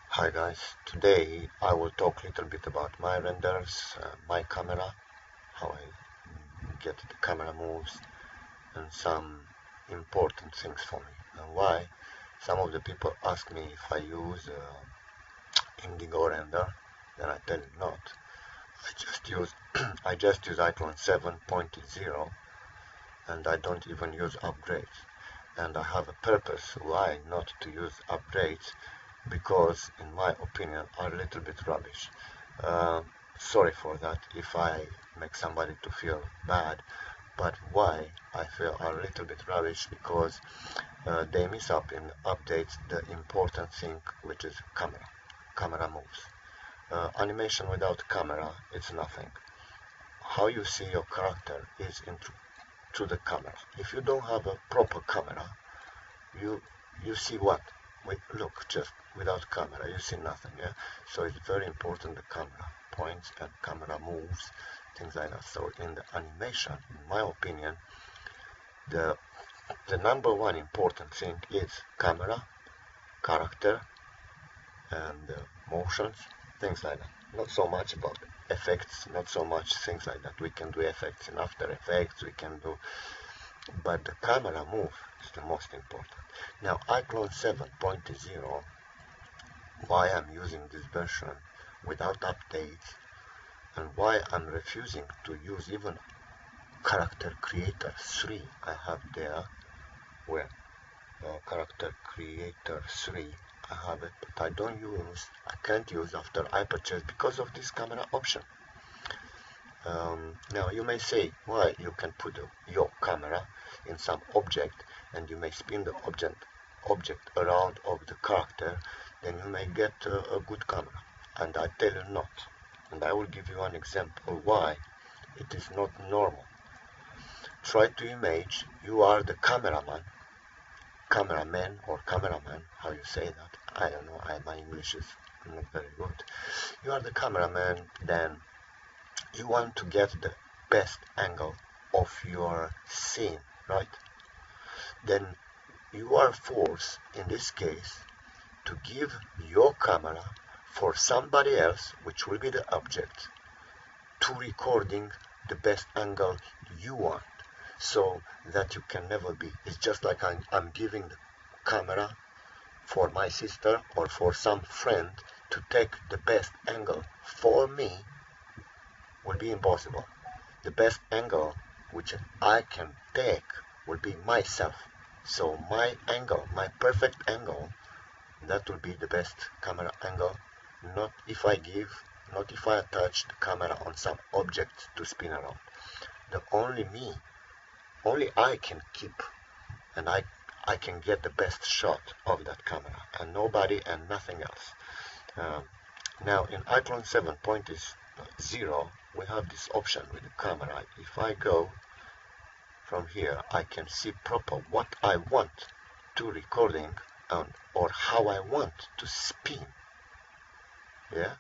Hi guys, today I will talk a little bit about my renders, my camera, how I get the camera moves, and some important things for me, and why some of the people ask me if I use Indigo render. Then I tell you not. I just use I just use Iclone 7.0, and I don't even use upgrades. And I have a purpose why not to use upgrades, because in my opinion are a little bit rubbish. Sorry for that if I make somebody to feel bad, but why I feel are a little bit rubbish, because they miss up in updates the important thing, which is camera moves. Animation without camera, it's nothing. How you see your character is through the camera. If you don't have a proper camera, you see what? Look, just without camera, you see nothing, yeah? So it's very important, the camera points and camera moves, things like that. So in the animation, in my opinion, the number one important thing is camera, character, and motions, things like that. Not so much about effects, not so much things like that. We can do effects in After Effects, we can do, but the camera move is the most important. Now, Iclone 7.0, why I'm using this version without updates, and why I'm refusing to use even Character Creator 3 I have there, where Character Creator 3 I have it, but I can't use after I purchase because of this camera option. Now you may say, why you can put your camera in some object and you may spin the object around of the character, then you may get a good camera. And I tell you not. And I will give you an example why it is not normal. Try to imagine you are the cameraman or cameraman, how you say that, I don't know, my English is not very good. You are the cameraman, then you want to get the best angle of your scene, right? Then you are forced, in this case, to give your camera for somebody else, which will be the object, to recording the best angle you want, so that you can never be. It's just like I'm giving the camera for my sister or for some friend to take the best angle. For me, will be impossible. The best angle which I can take will be myself. So my angle, my perfect angle, that will be the best camera angle, not if I attach the camera on some object to spin around. The only I can keep, and I can get the best shot of that camera, and nobody and nothing else. Now in Iclone 7.0 we have this option with the camera. If I go from here, I can see proper what I want to recording or how I want to spin. Yeah,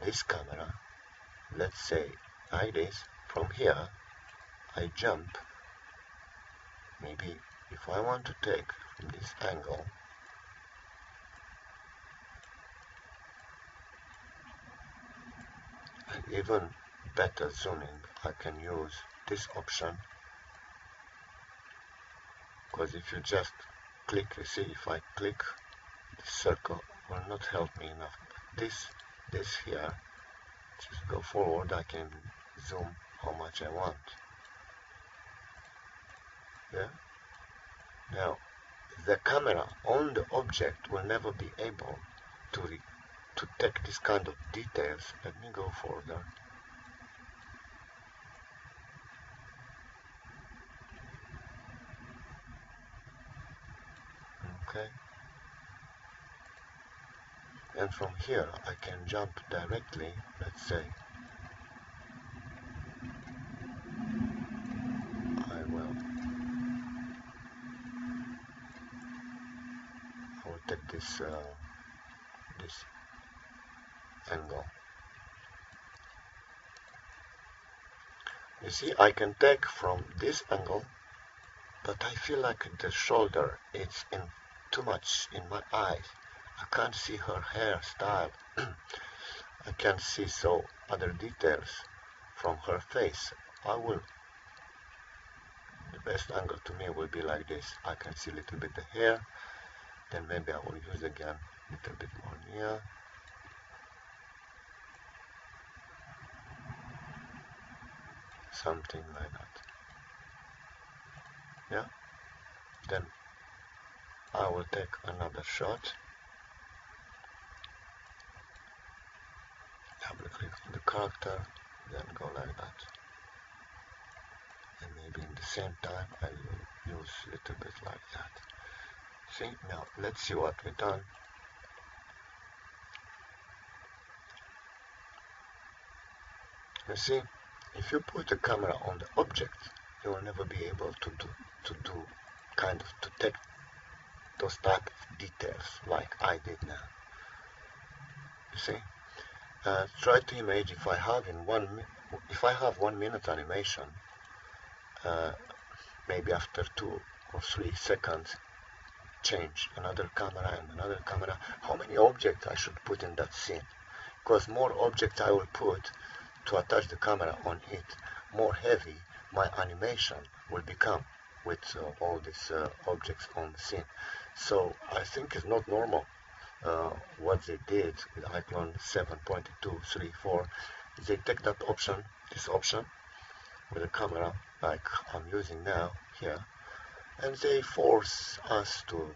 this camera, let's say like this. From here I jump. Maybe if I want to take from this angle, and even better zooming, I can use this option, because if you just click, you see, if I click, the circle will not help me enough. But this here, just go forward, I can zoom how much I want. Yeah. Now the camera on the object will never be able to take this kind of details. Let me go further. Okay. And from here I can jump directly, let's say I will take this angle. You see, I can take from this angle, but I feel like the shoulder is in too much in my eyes. I can't see her hairstyle. I can't see so other details from her face. The best angle to me will be like this. I can see a little bit the hair, then maybe I will use again a little bit more near. Something like that. Yeah. Then I will take another shot. Double click on the character, then go like that. And maybe in the same time I will use a little bit like that. See, now let's see what we've done. You see, if you put the camera on the object, you will never be able to take those type of details like I did now. You see, try to imagine if I have 1 minute animation, maybe after 2 or 3 seconds, change another camera and another camera. How many objects I should put in that scene? Because more objects I will put to attach the camera on it, more heavy my animation will become with all these objects on the scene. So I think it's not normal what they did with Iclone 7.234. They take that option, this option with a camera like I'm using now here, and they force us to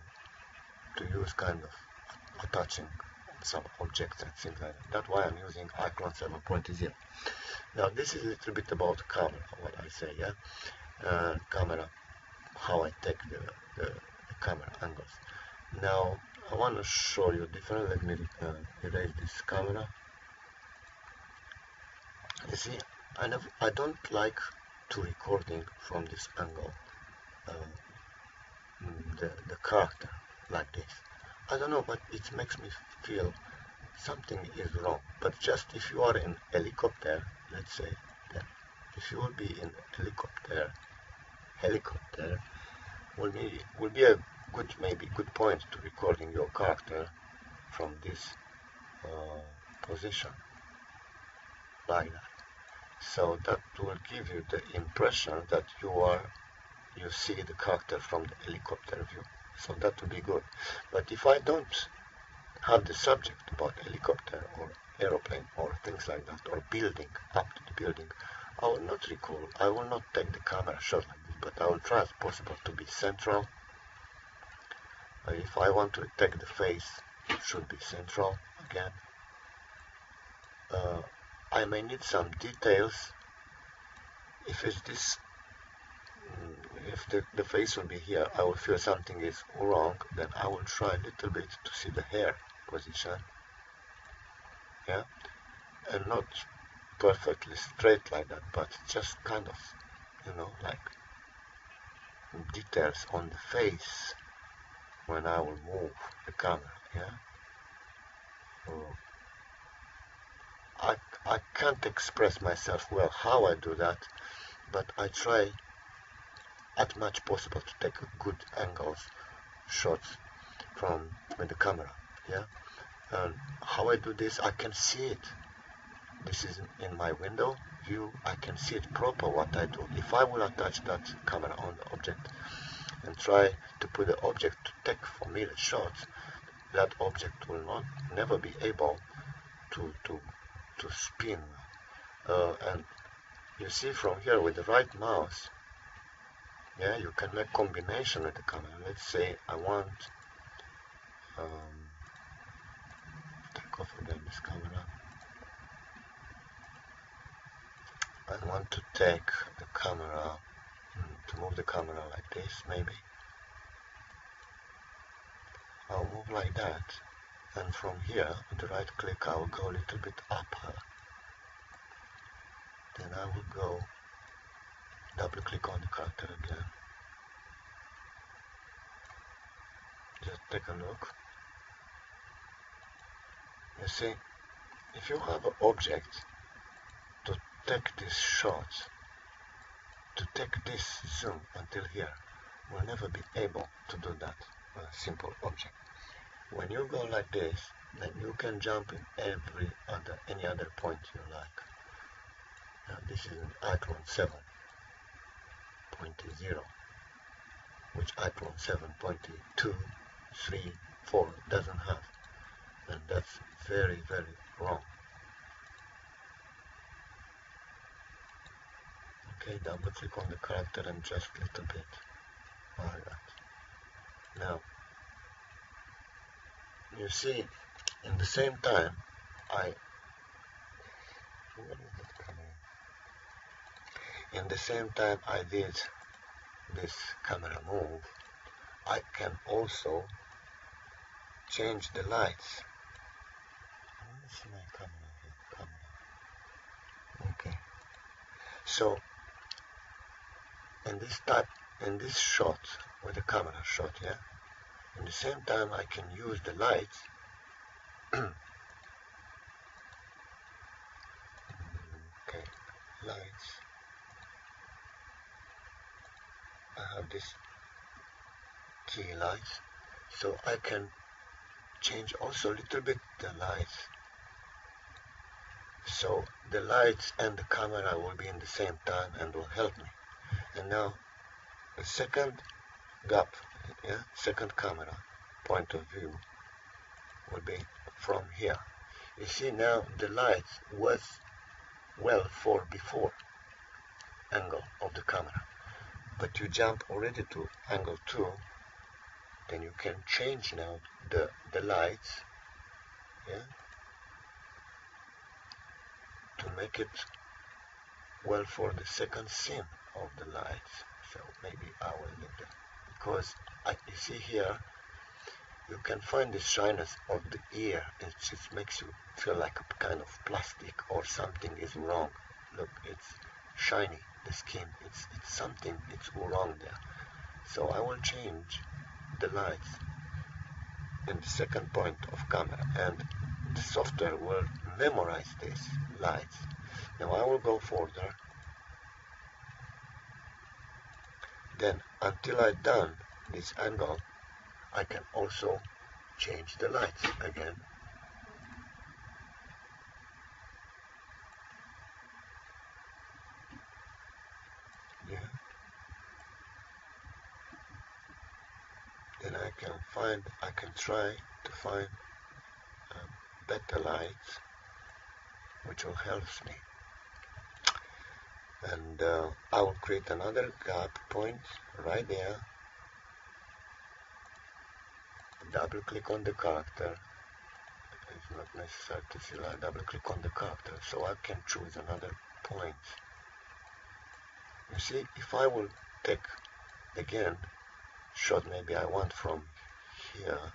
use kind of attaching some objects and things like that. That's why I'm using Iclone 7.0. Now this is a little bit about the camera, what I say, yeah? Camera, how I take the camera angles. Now I want to show you different. Let me erase this camera. You see, I don't like to recording from this angle the character like this. I don't know, but it makes me feel something is wrong. But just if you are in helicopter, let's say that if you will be in helicopter will be a good point to recording your character from this position like that. So that will give you the impression that you see the character from the helicopter view. So that will be good. But if I don't have the subject about helicopter or aeroplane or things like that, or building, up to the building, I will not record, I will not take the camera shot like this, but I will try as possible to be central. If I want to take the face, it should be central again. I may need some details. If it's this, if the face will be here, I will feel something is wrong, then I will try a little bit to see the hair position, yeah, and not perfectly straight like that, but just kind of, like details on the face when I will move the camera, yeah. I can't express myself well how I do that, but I try as much possible to take good angles, shots with the camera, yeah. And how I do this, I can see it. This is in my window view. I can see it proper what I do. If I will attach that camera on the object and try to put the object to take for me the shots, that object will never be able to spin. And you see from here with the right mouse, yeah, you can make combination with the camera. Let's say I want take off again this camera. I want to take the camera, to move the camera like this, maybe. I'll move like that, and from here, with the right click, I will go a little bit up her. Then I will go double click on the character again. Just take a look. You see, if you have an object to take this shot, to take this zoom until here, will never be able to do that with a simple object. when you go like this, then you can jump in any other point you like. Now this is an Iclone 7.0, which Iclone 7.2, 3, 4 doesn't have, and that's very, very wrong. Okay, double click on the character and just a little bit like that. Now you see, in the same time I did this camera move, I can also change the lights. Let me see my camera here. Okay. So in this shot, with the camera shot, yeah, in the same time I can use the lights. Okay, lights. I have this key lights, so I can change also a little bit the lights. So the lights and the camera will be in the same time and will help me. And now the second gap, yeah, second camera point of view will be from here. You see now the light was well for before angle of the camera, but you jump already to angle 2, then you can change now the lights, yeah, to make it well for the second scene of the lights. So maybe I will leave that, because you see here you can find the shyness of the ear. It just makes you feel like a kind of plastic or something is wrong. Look, it's shiny, the skin, it's something, it's wrong there. So I will change the lights in the second point of camera, and the software will memorize these lights. Now I will go further. Then until I've done this angle, I can also change the lights again. Yeah. Then I can try to find better lights, which will help me. And I will create another gap point right there. Double click on the character. It's not necessary to select. Double click on the character, so I can choose another point. You see, if I will take again shot, maybe I want from here.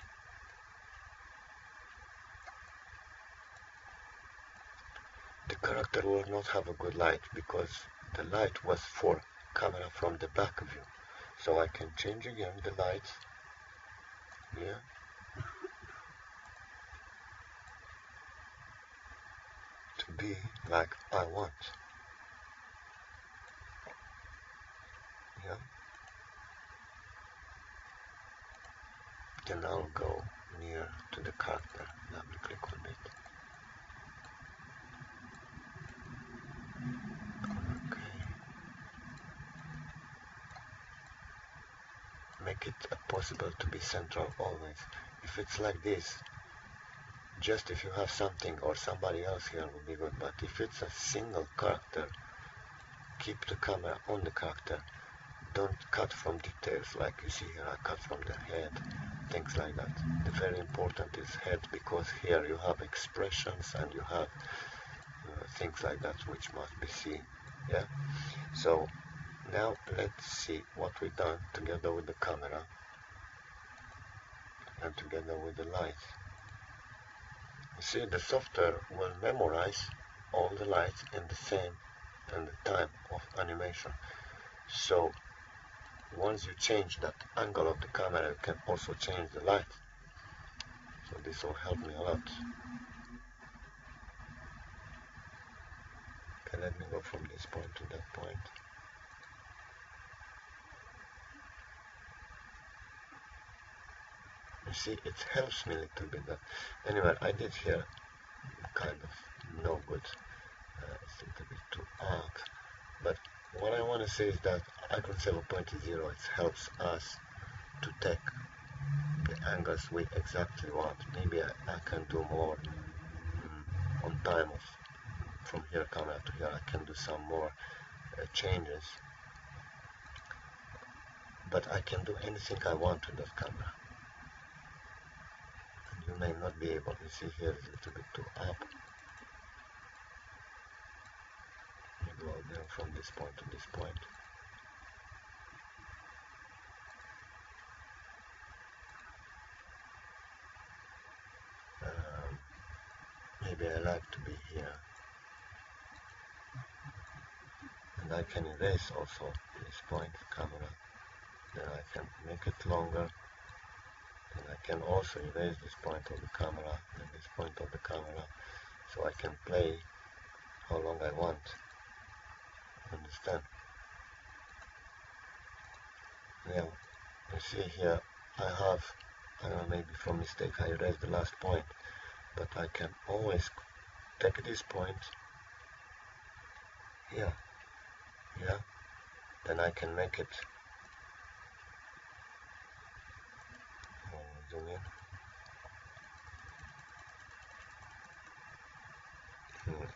The character will not have a good light because the light was for camera from the back view. So I can change again the lights. Yeah. To be like I want. Yeah. Then I'll go near to the character. Double click on it. Okay. Make it possible to be central always. If it's like this, just if you have something or somebody else here will be good, but if it's a single character, keep the camera on the character. Don't cut from details like you see here. I cut from the head, things like that. The very important is head, because here you have expressions and you have things like that which must be seen. Yeah. So now let's see what we've done together with the camera and together with the lights. You see, the software will memorize all the lights in the time of animation. So once you change that angle of the camera, you can also change the light. So this will help me a lot. Okay, let me go from this point to that point. You see, it helps me a little bit. But anyway, I did here kind of no good. It's a little bit too up. But what I want to say is that Iclone 7.0 it helps us to take the angles we exactly want. Maybe I can do more on time of from here camera to here. I can do some more changes, but I can do anything I want with that camera. And you may not be able to see here, it's a little bit too up. You go then from this point to this point. Maybe I like to be here. And I can erase also this point camera. Then I can make it longer. And I can also erase this point of the camera and this point of the camera, so I can play how long I want. Understand? Now, you see here, I have, I don't know, maybe from mistake I erased the last point, but I can always take this point here, yeah, then I can make it, zoom in,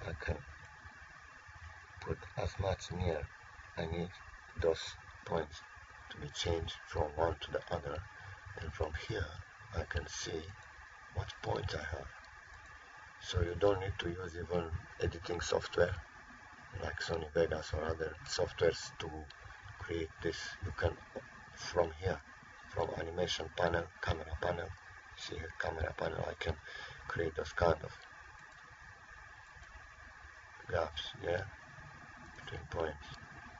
I can put as much near I need those points to be changed from one to the other, and from here I can see what points I have. So you don't need to use even editing software like Sony Vegas or other softwares to create this. You can from here, from animation panel, camera panel, see here camera panel, I can create those kind of gaps, yeah, between points.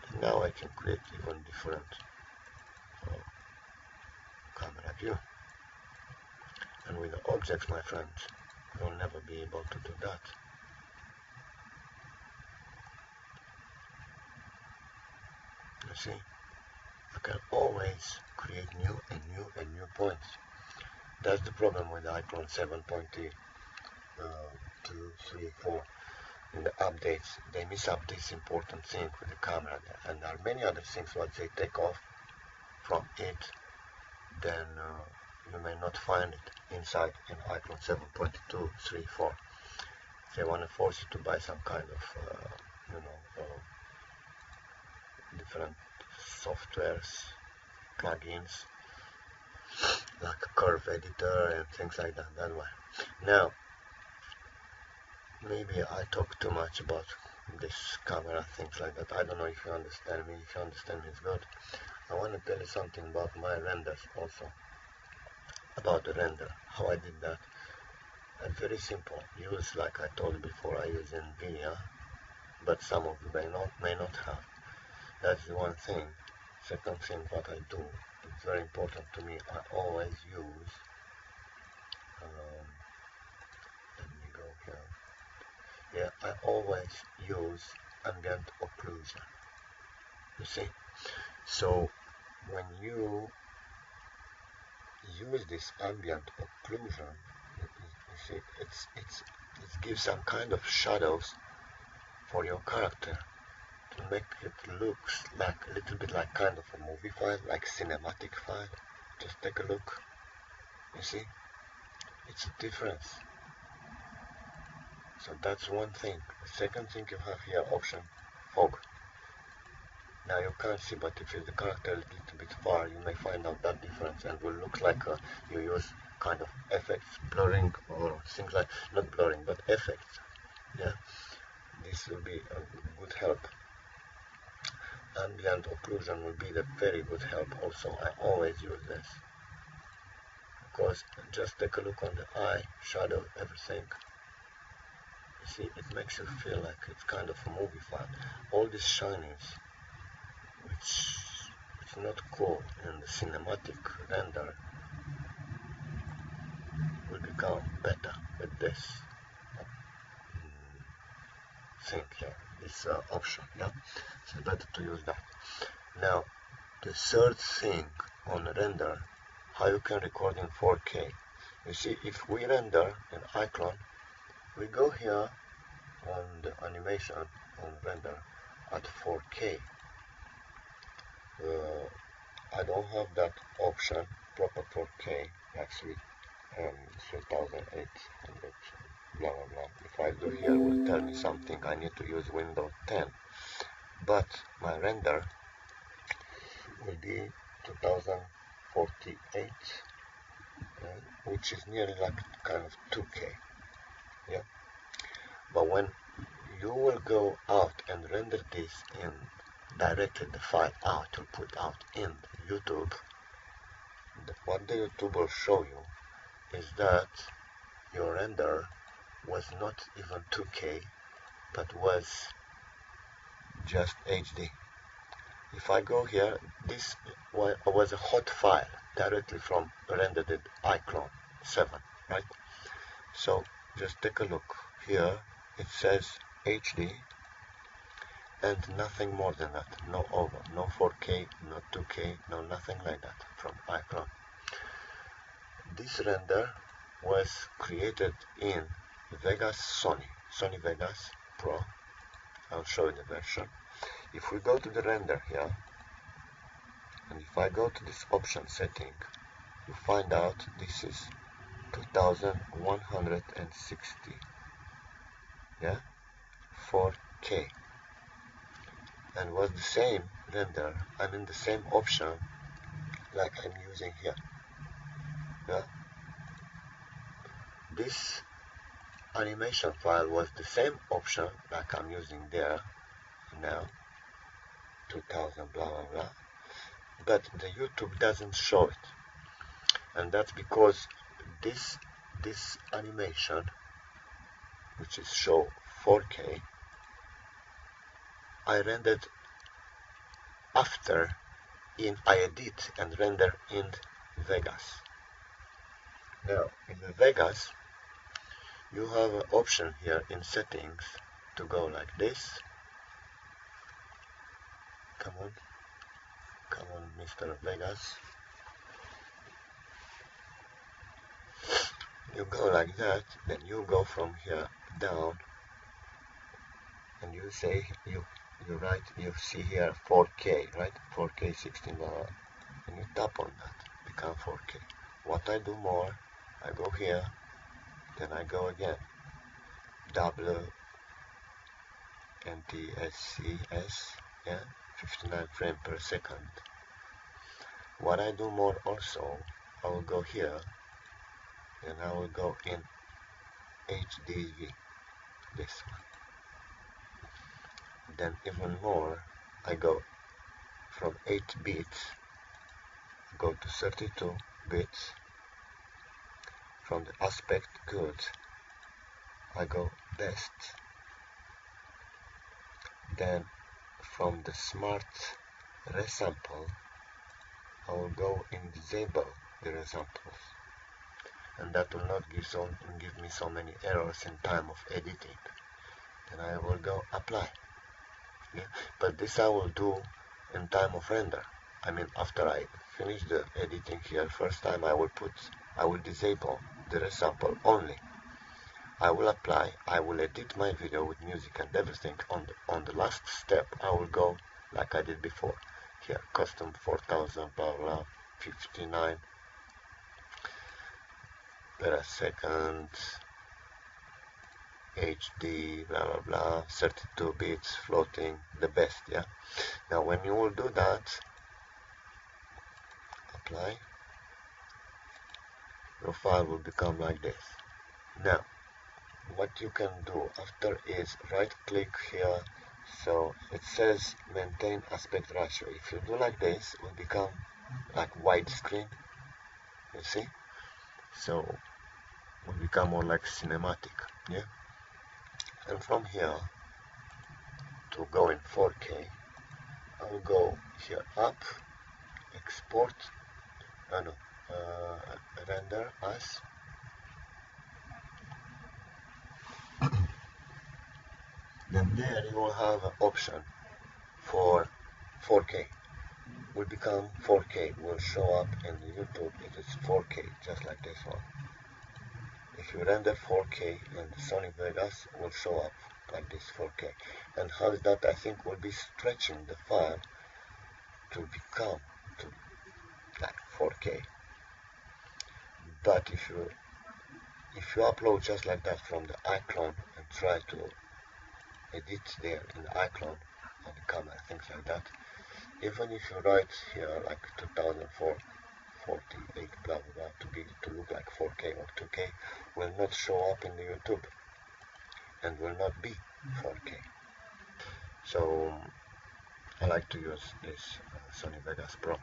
And now I can create even different camera view. And with the objects, my friends, you'll never be able to do that. You see, I can always create new and new and new points. That's the problem with the Iclone 7.2, 3, 4. In the updates, they miss up this important thing with the camera, and there are many other things what they take off from it, then you may not find it inside in Iclone 7.2, 3, 4. They want to force you to buy some kind of, different softwares, plugins, like a curve editor and things like that. That way. Now, maybe I talk too much about this camera, things like that. I don't know if you understand me. If you understand me, it's good. I want to tell you something about my renders also. About the render, how I did that. Very simple. Use, like I told you before, I use NVIDIA, but some of you may not have. That's the one thing. Second thing, what I do, it's very important to me. I always use, let me go here. Yeah, I always use ambient occlusion. You see? So when you use this ambient occlusion, you see, it gives some kind of shadows for your character to make it looks like a little bit like kind of a movie file, like cinematic file. Just take a look. You see, it's a difference. So that's one thing. The second thing you have here, option fog. Now you can't see, but if the character is a little bit far, you may find out that difference, and will look like you use kind of effects, blurring or things like, not blurring, but effects. Yeah, this will be a good help. Ambient occlusion will be the very good help also. I always use this, because just take a look on the eye, shadow, everything. You see, it makes you feel like it's kind of a movie file. All these shinings, which is not cool in the cinematic render, will become better with this thing here, this option. Yeah, so it's better to use that. Now, the third thing on render, how you can record in 4K. You see, if we render in Iclone, we go here on the animation on render at 4K. I don't have that option, proper 4K, actually 3800, blah blah blah. If I do here, it will tell me something. I need to use Windows 10, but my render will be 2048, which is nearly like kind of 2K. Yeah, but when you will go out and render this in directly the file out to put out in YouTube, what the YouTube will show you is that your render was not even 2K, but was just HD. If I go here, this was a hot file directly from rendered Iclone 7, right? So just take a look here. It says HD and nothing more than that. No over, no 4K, no 2K, no nothing like that from Iclone. This render was created in Vegas Sony Vegas Pro. I'll show you the version. If we go to the render here, and if I go to this option setting, you find out this is 2160, yeah, 4K, and was the same render and in the same option like I'm using here. Yeah, this animation file was the same option like I'm using there now, 2000 blah blah blah, but the YouTube doesn't show it, and that's because this animation, which is show 4K, I rendered after I edit and render in Vegas. Now in the Vegas you have an option here in settings to go like this. Come on Mr. Vegas. You go like that, then you go from here down and you say you write, you see here 4K, right? 4K 16, and you tap on that, become 4K. What I do more, I go here, then I go again, NTSCS, yeah, 59 frames per second. What I do more also, I will go here, and I will go in HDV, this one. Then even more, I go from 8 bits, go to 32 bits. From the aspect good, I go best. Then from the smart resample, I will go and disable the resamples, and that will not give me so many errors in time of editing. Then I will go apply. Yeah? But this I will do in time of render. I mean, after I finish the editing here, first time I will disable the resample only. I will apply, I will edit my video with music and everything. On the last step, I will go like I did before. Here, custom 4000, blah blah, 59 per second, HD, blah blah blah, 32 bits, floating, the best, yeah. Now when you will do that, apply, your file will become like this. Now what you can do after is right click here, so it says maintain aspect ratio. If you do like this, it will become like widescreen, you see, so it will become more like cinematic, yeah. And from here to go in 4K, I will go here up, export, render as, then there you will have an option for 4K. will become 4K, will show up in YouTube. It is 4K, just like this one. If you render 4K in Sony Vegas, will show up like this 4K. And how is that? I think will be stretching the file to become to like 4K. But if you upload just like that from the Iclone and try to edit there in the Iclone on the camera, things like that, even if you write here like 2004 48 blah blah blah to look like 4K or 2K, will not show up in the YouTube and will not be 4K. So I like to use this Sony Vegas Pro.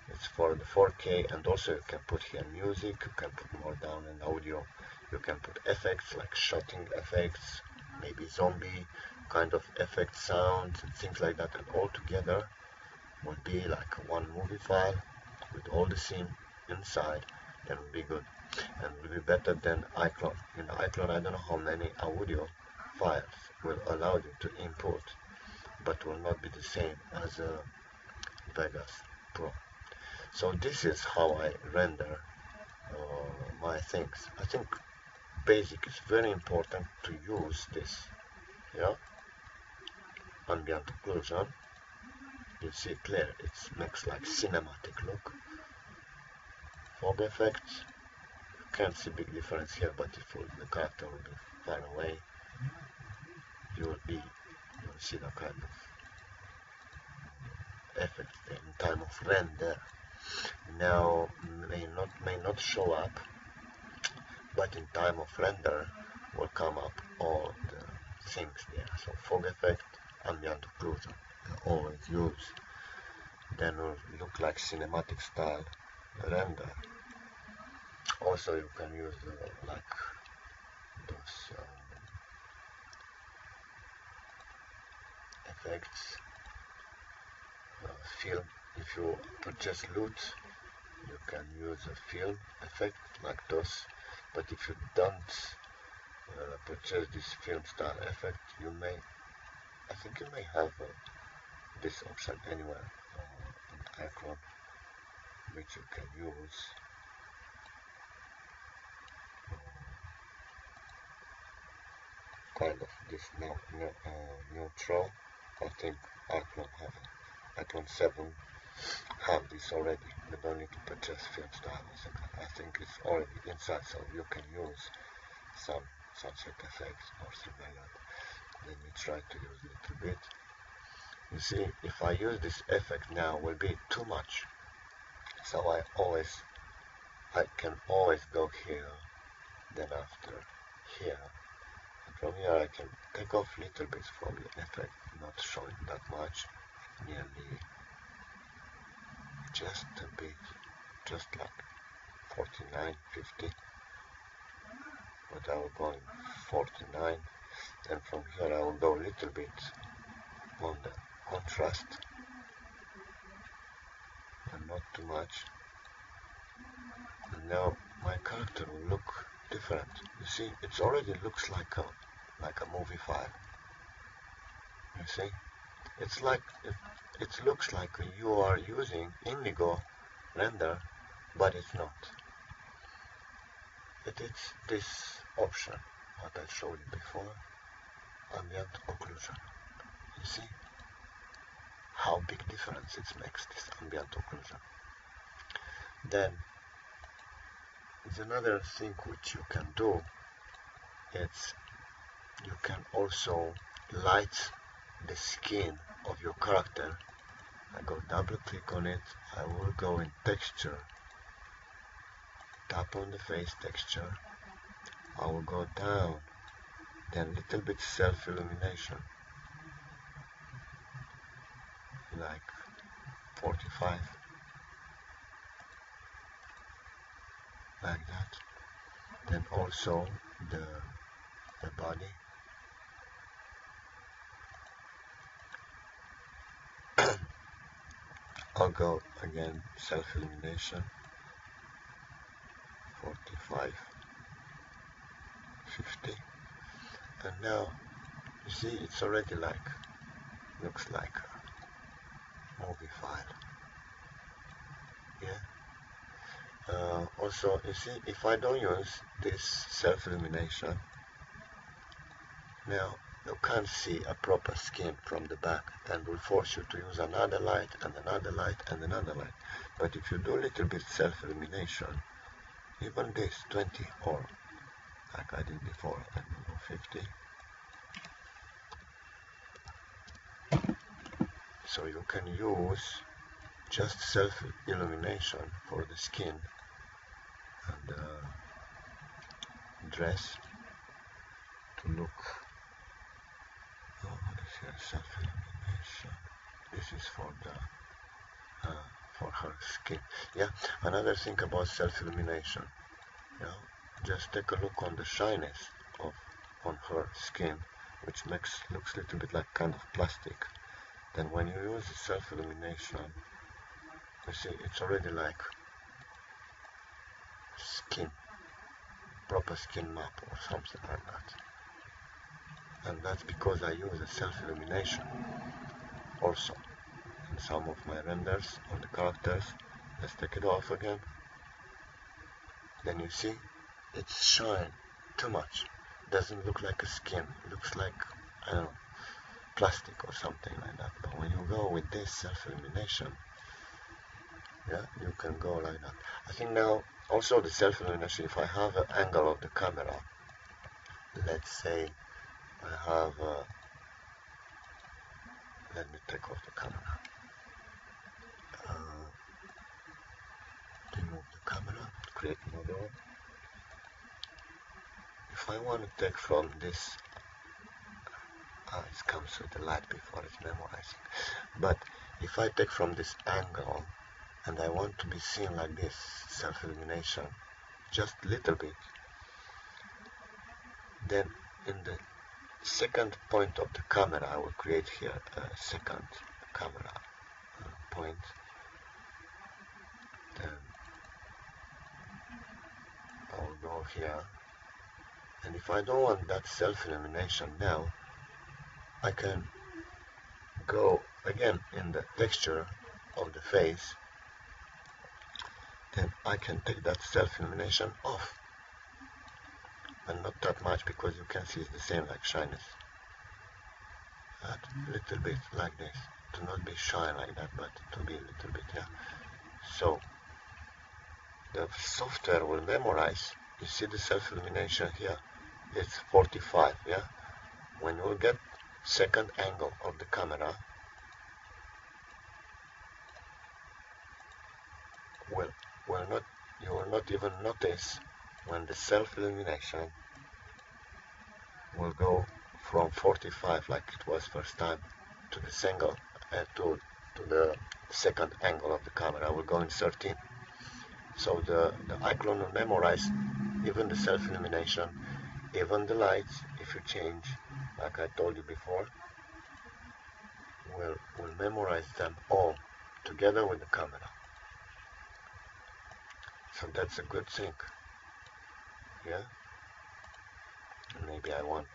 It's for the 4K, and also you can put here music, you can put more down in audio, you can put effects like shooting effects, maybe zombie kind of effect sounds and things like that, and all together will be like one movie file with all the scene inside. That will be good and will be better than Iclone. In Iclone, I don't know how many audio files will allow you to import, but will not be the same as a Vegas Pro. So this is how I render my things. I think basic is very important to use this, yeah, ambient occlusion. You see clear, it makes like cinematic look. Fog effects, you can't see big difference here, but if the character will be far away, you'll see the kind of effect in time of render. Now may not show up, but in time of render will come up all the things there. So fog effect, ambient occlusion, always use. Then will look like cinematic style render. Also you can use like those effects, film. If you purchase loot, you can use a film effect like those, but if you don't purchase this film style effect, I think you may have this option anywhere in Iclone, which you can use. Kind of this neutral. I think Iclone 7 have this already. You don't need to purchase film style. I think it's already inside, so you can use some sunset effects or something like that. Let me try to use a little bit. You see, if I use this effect now, will be too much. So I can always go here, then after here. And from here I can take off little bits from the effect, not showing that much, nearly just a bit, just like 49, 50. But I will go in 49, and from here I will go a little bit on the contrast, and not too much. And now my character will look different. You see, it already looks like a movie file. You see, it's like it looks like you are using indigo render, but it's not. It is this option what I showed you before, ambient occlusion. You see how big difference it makes, this ambient occlusion. Then there's another thing which you can do. It's you can also light the skin of your character. I go double click on it, I will go in texture, tap on the face texture, I will go down, then little bit self illumination, like 45, like that. Then also the body, I'll go again self illumination, 45, 50, and now you see it's already like looks like movie file. Yeah. Also, you see, if I don't use this self-illumination, now you can't see a proper skin from the back, and will force you to use another light and another light and another light. But if you do a little bit self-illumination, even this 20, or like I did before, I don't know, 50. So you can use just self-illumination for the skin and dress to look. Oh, what is here? Self-illumination. This is for the for her skin. Yeah. Another thing about self-illumination. Yeah. Just take a look on the shyness on her skin, which looks a little bit like kind of plastic. Then when you use the self-illumination, you see it's already like skin, proper skin map or something like that. And that's because I use a self-illumination also in some of my renders on the characters. Let's take it off again. Then you see it's shine too much. Doesn't look like a skin. It looks like, I don't know, plastic or something like that. But when you go with this self-illumination, yeah, you can go like that. I think now also the self-illumination, if I have an angle of the camera, let's say I have let me take off the camera, remove the camera, create another one. If I want to take from this, it comes with the light before it's memorizing, but if I take from this angle and I want to be seen like this, self-illumination, just a little bit, then in the second point of the camera I will create here a second camera point. Then I will go here, and if I don't want that self-illumination now, I can go again in the texture of the face, then I can take that self-illumination off, and not that much, because you can see it's the same like shyness. A little bit like this, to not be shy like that, but to be a little bit, yeah. So the software will memorize. You see the self-illumination here, it's 45, yeah. When you will get second angle of the camera, you will not even notice when the self-illumination will go from 45 like it was first time to the single to the second angle of the camera will go in 13. So the Iclone will memorize even the self-illumination, even the lights. If you change, like I told you before, will memorize them all together with the camera. So that's a good thing. Yeah. Maybe I want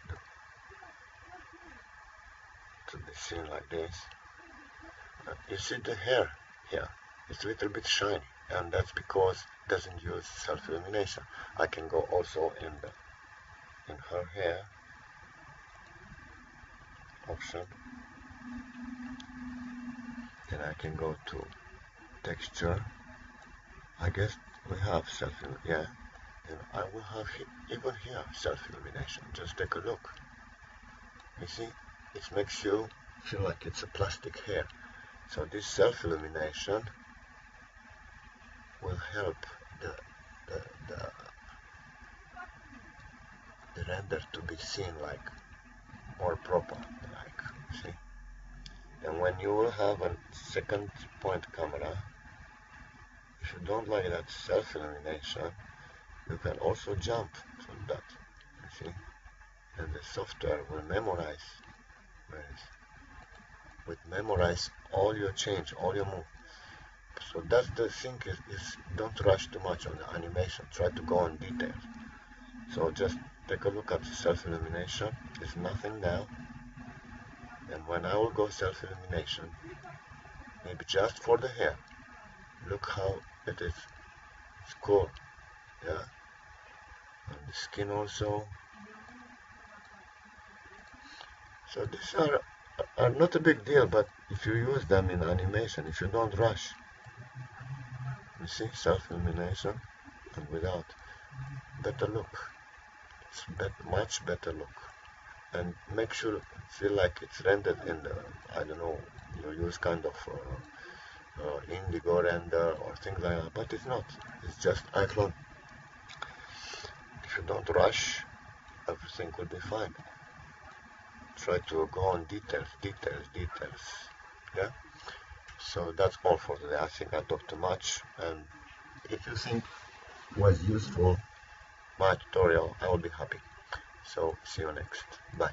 to be seen like this. You see the hair here, it's a little bit shiny, and that's because it doesn't use self-illumination. I can go also in her hair option, then I can go to texture. I guess we have self-illumination, yeah. Then I will have even here self-illumination. Just take a look. You see, it makes you feel like it's a plastic hair. So this self-illumination will help the render to be seen like more proper, like, see. And when you will have a second point camera, if you don't like that self-illumination, you can also jump from that, you see. And the software will memorize, memorize all your change, all your move. So that's the thing, is don't rush too much on the animation, try to go on details. So just take a look at the self-illumination, there's nothing now. And when I will go self-illumination, maybe just for the hair. Look how it is. It's cool. Yeah. And the skin also. So these are not a big deal, but if you use them in animation, if you don't rush, you see, self-illumination and without, better look. It's much better look. And make sure feel like it's rendered in the, I don't know, you use kind of indigo render or things like that, but it's not. It's just Iclone. If you don't rush, everything will be fine. Try to go on details. Yeah. So that's all for today. I think I talked too much, and if you think was useful my tutorial, I will be happy. So see you next. Bye.